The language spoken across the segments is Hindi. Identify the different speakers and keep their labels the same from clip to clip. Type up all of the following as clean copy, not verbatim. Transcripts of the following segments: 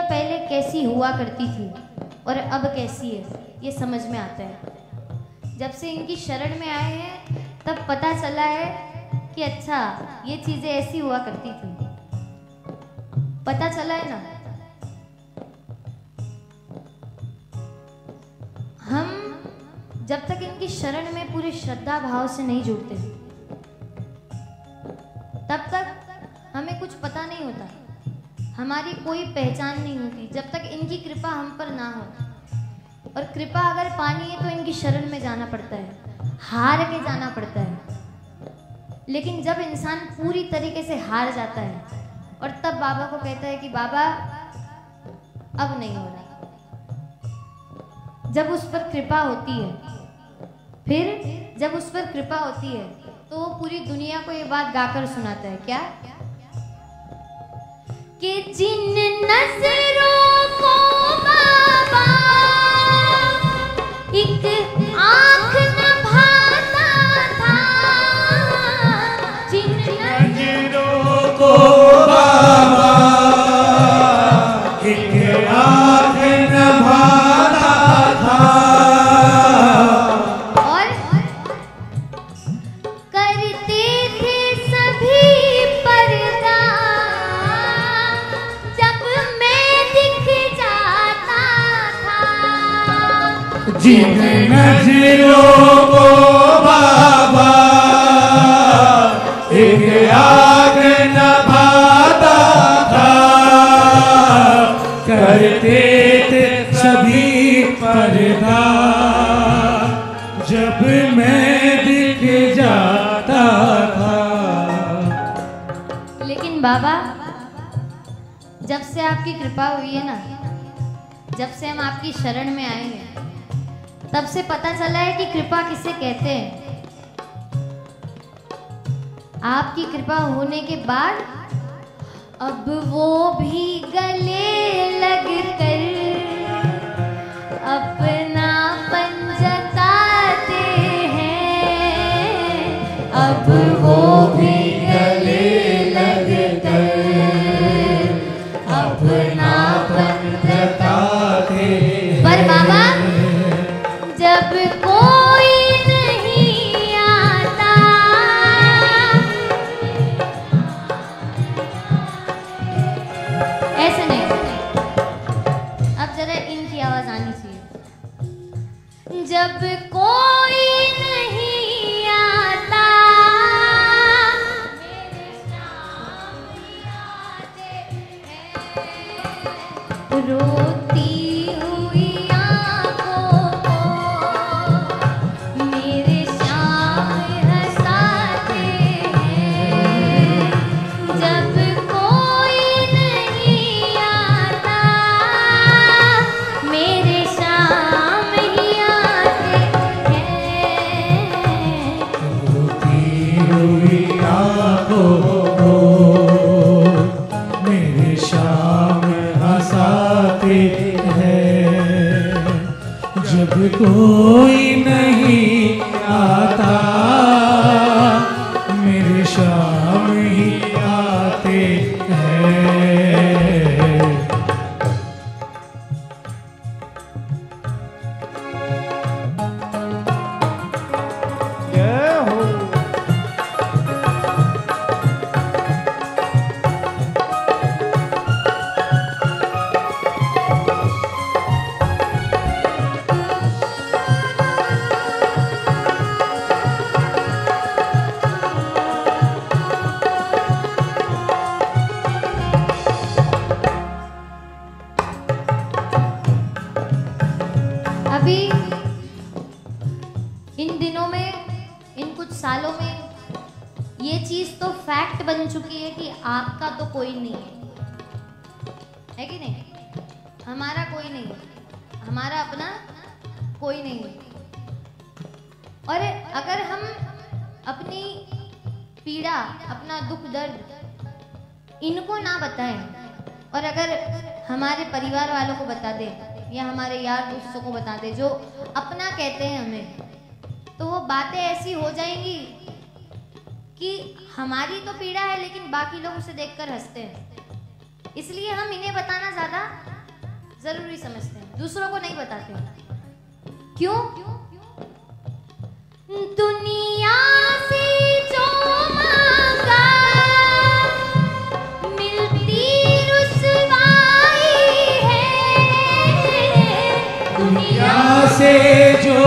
Speaker 1: दुनिया पहले कैसी हुआ करती थी और अब कैसी है, ये समझ में आता है। जब से इनकी शरण में आए हैं तब पता चला है कि अच्छा ये चीजें ऐसी हुआ करती थी, पता चला है ना। हम जब तक इनकी शरण में पूरे श्रद्धा भाव से नहीं जुड़ते तब तक हमें कुछ पता नहीं होता, हमारी कोई पहचान नहीं होती जब तक इनकी कृपा हम पर ना हो। और कृपा अगर पानी है तो इनकी शरण में जाना पड़ता है, हार के जाना पड़ता है। लेकिन जब इंसान पूरी तरीके से हार जाता है और तब बाबा को कहता है कि बाबा अब नहीं हो रहा, जब उस पर कृपा होती है, फिर जब उस पर कृपा होती है तो वो पूरी दुनिया को ये बात गाकर सुनाता है, क्या कि जिन नजरों को बाबा एक आंख न भाता था, जिन
Speaker 2: नजरों को बाबा एक आंख न भाता था,
Speaker 1: और करते थे सभी पर्दा जब मैं दिख जाता था।
Speaker 2: जिन नजरों को बाबा एक आग न भाता था, करते थे सभी पर्दा जब मैं दिख जाता था।
Speaker 1: लेकिन बाबा जब से आपकी कृपा हुई है ना, जब से हम आपकी शरण में आए हैं तब से पता चला है कि कृपा किसे कहते हैं। आपकी कृपा होने के बाद अब वो भी गले लग कर अपनापन जताते हैं, अब वो भी गले लग कर अपनापन
Speaker 2: जताते
Speaker 1: पर बाबा जब कोई नहीं आता, ऐसे नहीं, अब जरा इनकी आवाज आनी चाहिए। जब कोई नहीं आता मेरे सामने आते हैं, रोती हुई आंखों को मेरे सामने हंसाते हैं। जब कोई नहीं आता मेरे सामने ही आते हैं।
Speaker 2: रोती हुई आंखों को मेरे शाम हंसाते हैं, जब कोई नहीं आता मेरे शाम ही आते हैं। जय हो।
Speaker 1: अभी इन दिनों में, इन कुछ सालों में ये चीज तो फैक्ट बन चुकी है कि आपका तो कोई नहीं है कि नहीं? हमारा कोई नहीं है, हमारा अपना कोई नहीं है। और अगर हम अपनी पीड़ा, अपना दुख दर्द इनको ना बताएं और अगर हमारे परिवार वालों को बता दें या हमारे यार दोस्तों को बता दें जो अपना कहते हैं हमें, तो वो बातें ऐसी हो जाएंगी कि हमारी तो पीड़ा है लेकिन बाकी लोग उसे देखकर हंसते हैं। इसलिए हम इन्हें बताना ज्यादा जरूरी समझते हैं, दूसरों को नहीं बताते हैं। क्यों? दुनिया से जो मांगा मिलती रुसवाई है।
Speaker 2: दुनिया से जो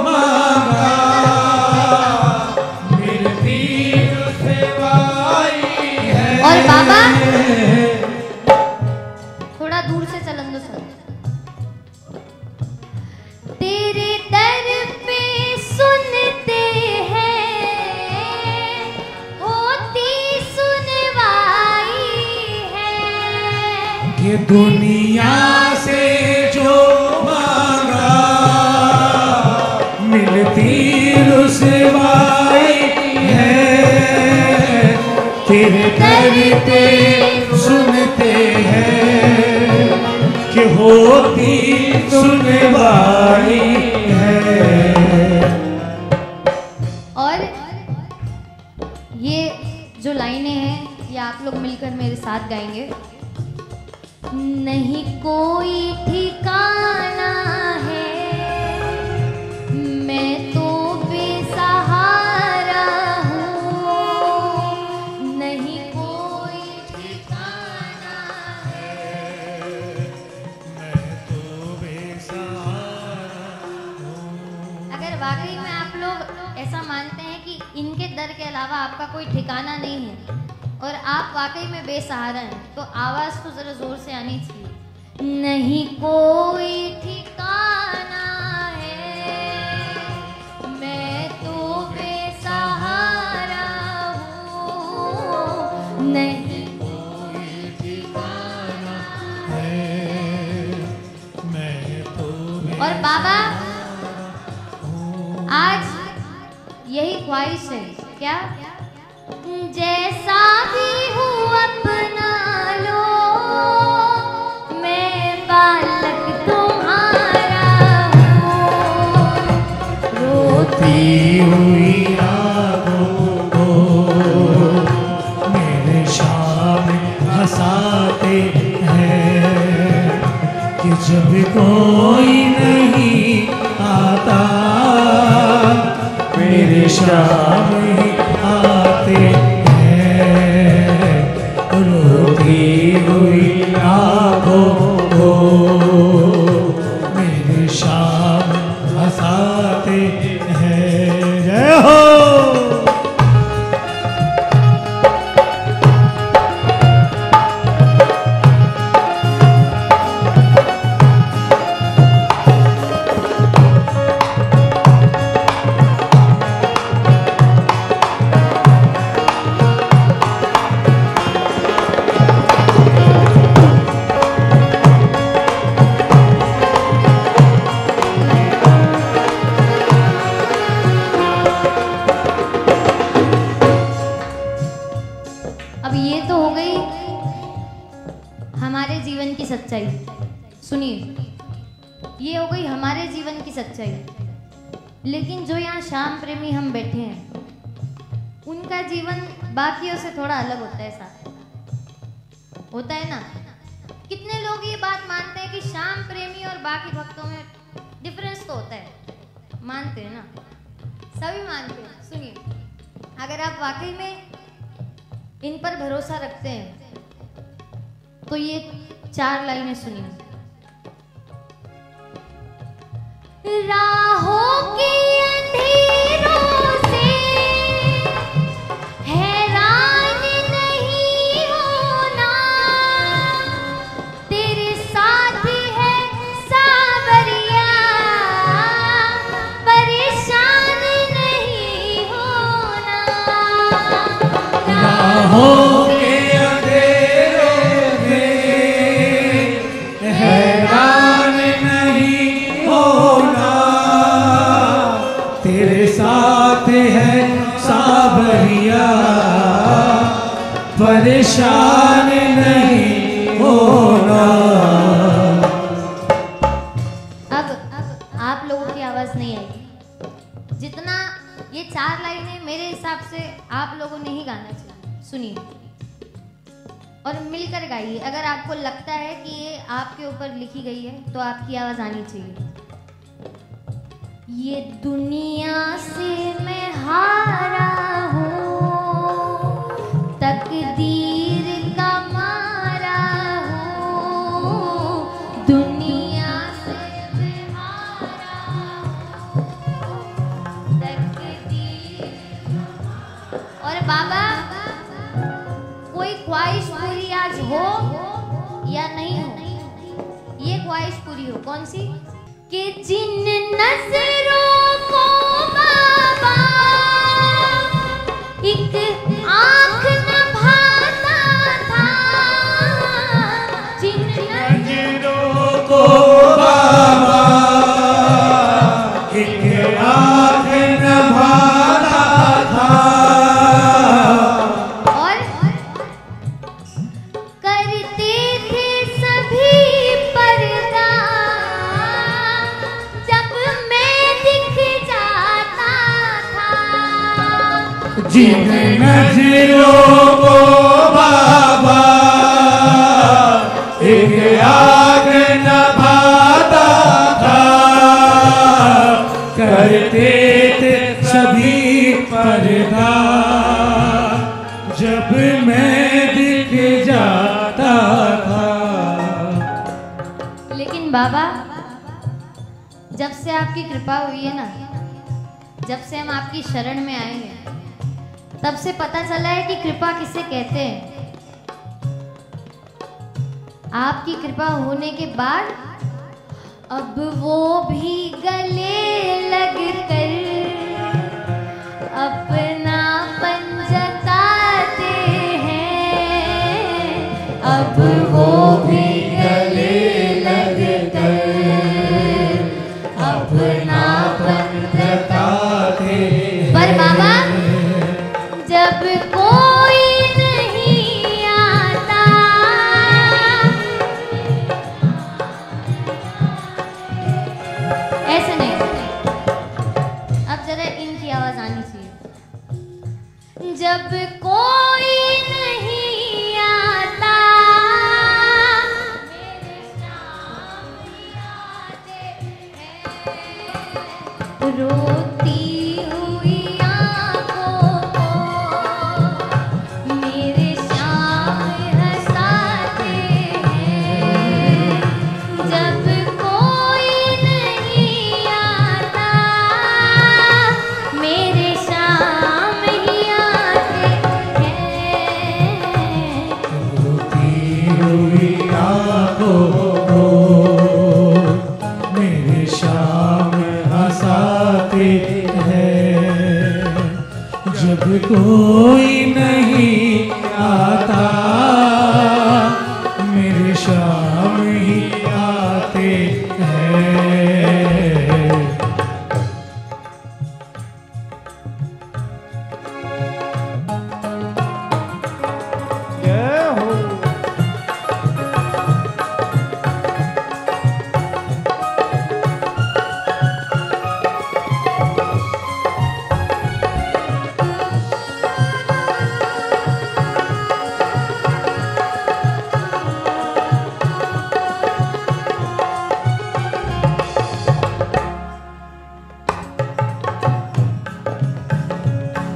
Speaker 2: मांगा मिलती रुसवाई है।
Speaker 1: और बाबा थोड़ा दूर से चलन दो सर। तेरे दर पे सुनते हैं होती सुनवाई है।
Speaker 2: ये दुनिया से जो मांगा मिलती रुसवाई है। तेरे दर पे सुनते हैं कि होती सुनवाई है।
Speaker 1: और ये जो लाइनें हैं ये आप लोग मिलकर मेरे साथ गाएंगे। नहीं कोई ठिकाना है मैं तो बेसहारा हूँ। नहीं कोई ठिकाना है
Speaker 2: मैं तो बेसहारा हूँ।
Speaker 1: अगर वाकई में आप लोग ऐसा मानते हैं कि इनके दर के अलावा आपका कोई ठिकाना नहीं है और आप वाकई में बेसहारा हैं तो आवाज तो जरा जोर से आनी चाहिए। नहीं कोई ठिकाना है मैं तो बेसहारा हूँ। नहीं
Speaker 2: कोई ठिकाना है मैं तो
Speaker 1: और बाबा आज यही ख्वाहिश है क्या? जैसा भी हूँ अपना लो मैं बालक तुम्हारा हूँ। रोती
Speaker 2: हुई आंखों को मेरे शाम हंसाते हैं कि जब कोई नहीं आता मेरे शाम ही आते हैं। रोती हुई आंखों को मेरे शाम हंसाते हैं। जय हो।
Speaker 1: अब ये तो हो गई हमारे जीवन की सच्चाई। सुनिए, ये हो गई हमारे जीवन की सच्चाई। लेकिन जो यहाँ श्याम प्रेमी हम बैठे हैं उनका जीवन बाकियों से थोड़ा अलग होता है। साथ होता है ना? कितने लोग ये बात मानते हैं कि श्याम प्रेमी और बाकी भक्तों में डिफरेंस तो होता है? मानते हैं ना? सभी मानते हैं। सुनिए, अगर आप वाकई में इन पर भरोसा रखते हैं तो ये 4 लाइनें सुनिए। राहों के अंधेरों से हैरान नहीं होना, तेरे साथ है सावरिया, परेशान नहीं होना।
Speaker 2: राहों के अंधेरों में हैरान नहीं होना, तेरे साथ है सावरिया, परेशान नहीं होना।
Speaker 1: अब आप लोगों की आवाज नहीं आएगी। जितना ये 4 लाइनें मेरे हिसाब से आप लोगों ने ही गाना चाहिए। सुनिए, और मिलकर गाइए। अगर आपको लगता है कि ये आपके ऊपर लिखी गई है तो आपकी आवाज आनी चाहिए। ये दुनिया से मैं हारा हूँ, तकदीर का मारा हूँ, दुनिया से मैं हारा हूँ, तकदीर। और बाबा कोई ख्वाहिश पूरी आज हो या नहीं हो, ये ख्वाहिश पूरी हो। कौन सी? कि जिन नजरों को बाबा एक आँख न भाता था, जिन
Speaker 2: नजरों को बाबा एक आँख न भाता था,
Speaker 1: और करते थे सभी पर्दा जब मैं दिख जाता था,
Speaker 2: जिन नजरों को बाबा एक आग न भाता था, करते थे सभी पर्दा जब मैं दिख जाता था।
Speaker 1: लेकिन बाबा जब से आपकी कृपा हुई है ना, जब से हम आपकी शरण में आए हैं, तब से पता चला है कि कृपा किसे कहते हैं। आपकी कृपा होने के बाद अब वो भी गले लग कर अपनापन जताते हैं, अब वो भी गले लग कर अपनापन
Speaker 2: जताते
Speaker 1: पर बाबा जब कोई नहीं आता, ऐसे नहीं, अब जरा इनकी आवाज आनी चाहिए। जब कोई नहीं आता मेरे सामने आते हैं, रोती हुई आंखों को मेरे सामने हंसाते हैं, जब कोई नहीं आता मेरे शाम ही आते हैं,
Speaker 2: रोती हुई आंखों को मेरे शाम हंसाते हैं, जब कोई नहीं आता मेरे शाम ही आते हैं। जय हो।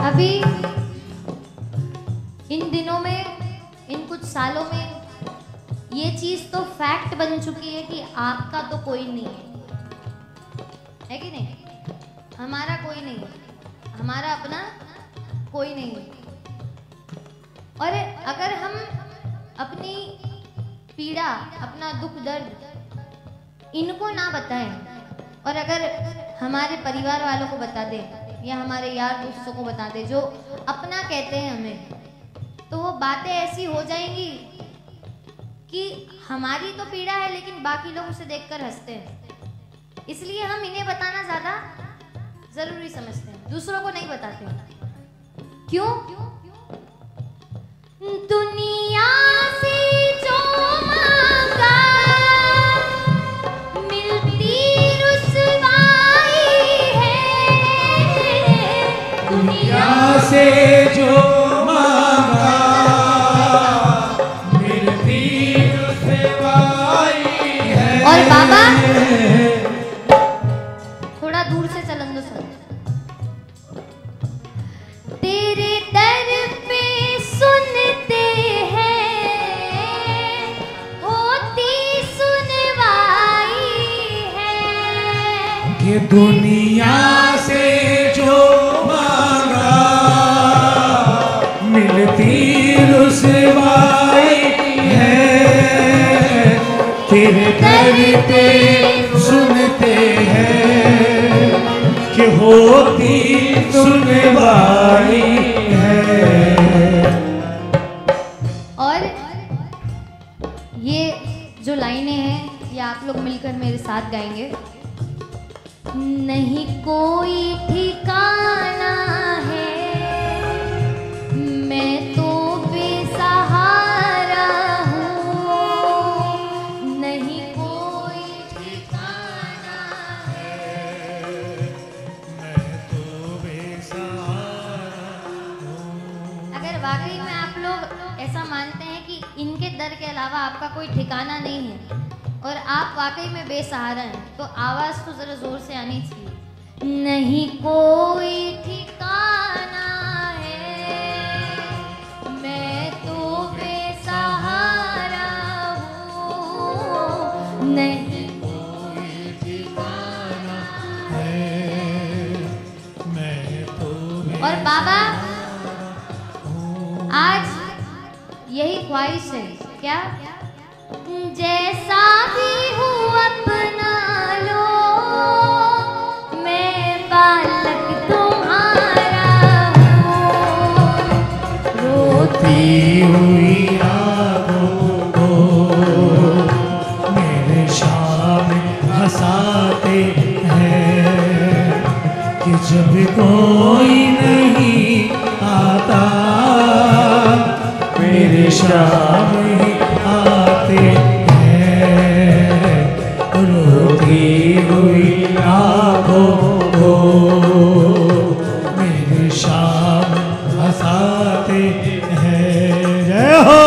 Speaker 1: अभी इन दिनों में, इन कुछ सालों में ये चीज तो फैक्ट बन चुकी है कि आपका तो कोई नहीं है कि नहीं? हमारा कोई नहीं है, हमारा अपना कोई नहीं है। और अगर हम अपनी पीड़ा, अपना दुख दर्द इनको ना बताएं और अगर हमारे परिवार वालों को बता दें या हमारे यार दोस्तों को बता दें जो अपना कहते हैं हमें, तो वो बातें ऐसी हो जाएंगी कि हमारी तो पीड़ा है लेकिन बाकी लोग उसे देखकर हंसते हैं। इसलिए हम इन्हें बताना ज्यादा जरूरी समझते हैं, दूसरों को नहीं बताते हैं। क्यों? दुनिया से जो मांगा मिलती रुसवाई है,
Speaker 2: दुनिया से जो मांगा
Speaker 1: बाबा थोड़ा दूर से चलन दो सर। तेरे दर पे सुनते हैं होती सुनवाई है।
Speaker 2: ये दुनिया से जो मांगा मिलती रुसवाई है। तेरे दर पे सुनते हैं कि होती सुनवाई है।
Speaker 1: और ये जो लाइनें हैं ये आप लोग मिलकर मेरे साथ गाएंगे। नहीं कोई ठिकाना है मैं तो बेसहारा हूँ। नहीं कोई ठिकाना है
Speaker 2: मैं तो बेसहारा हूँ।
Speaker 1: अगर वाकई में आप लोग ऐसा मानते हैं कि इनके दर के अलावा आपका कोई ठिकाना नहीं है और आप वाकई में बेसहारा हैं तो आवाज तो जरा जोर से आनी चाहिए। नहीं कोई ठिकाना है मैं तो बेसहारा हूँ। नहीं
Speaker 2: कोई ठिकाना है मैं तो
Speaker 1: और बाबा आज यही ख्वाहिश है क्या? जैसा भी हूँ अपना लो मैं बालक तुम्हारा हूँ। रोती
Speaker 2: हुई आंखों को मेरे शाम हंसाते हैं कि जब कोई नहीं आता मेरे शाम ही आते हैं। रोती हुई आंखों को मेरे शाम हंसाते हैं। जय हो।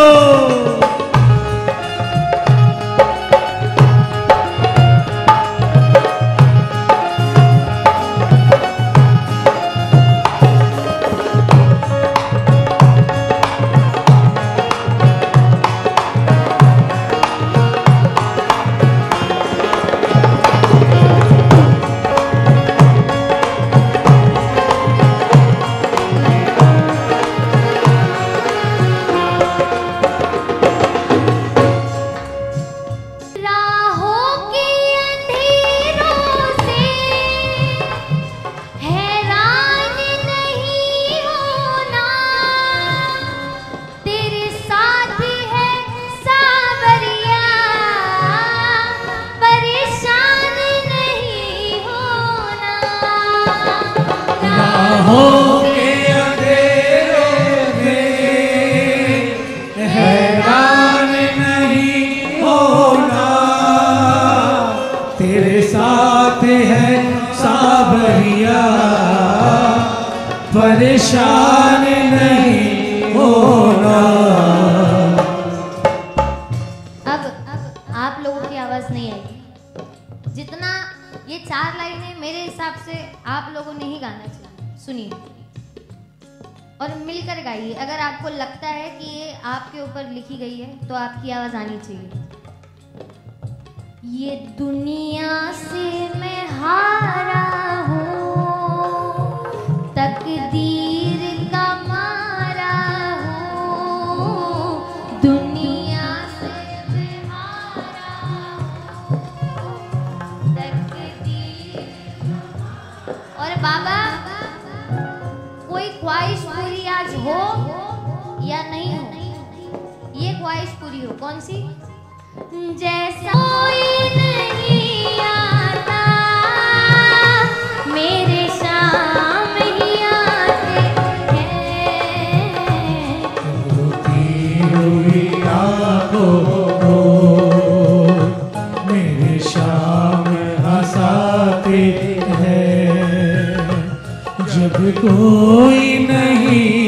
Speaker 2: परेशान नहीं होना।
Speaker 1: अब आप लोगों की आवाज नहीं आएगी। जितना ये 4 लाइनें मेरे हिसाब से आप लोगों ने ही गाना चाहिए। सुनिए और मिलकर गाइए। अगर आपको लगता है कि ये आपके ऊपर लिखी गई है तो आपकी आवाज आनी चाहिए। ये दुनिया से मैं हारा हूँ तकदीर का मारा हूँ। दुनिया से मैं हारा हूँ तकदीर। और बाबा कोई ख्वाहिश पूरी आज हो या नहीं हो, ये ख्वाहिश पूरी हो। कौन सी? जैसा कोई नहीं आता मेरे शाम ही आते हैं।
Speaker 2: रोती हुई आंखों को मेरे शाम हंसाते हैं। जब कोई नहीं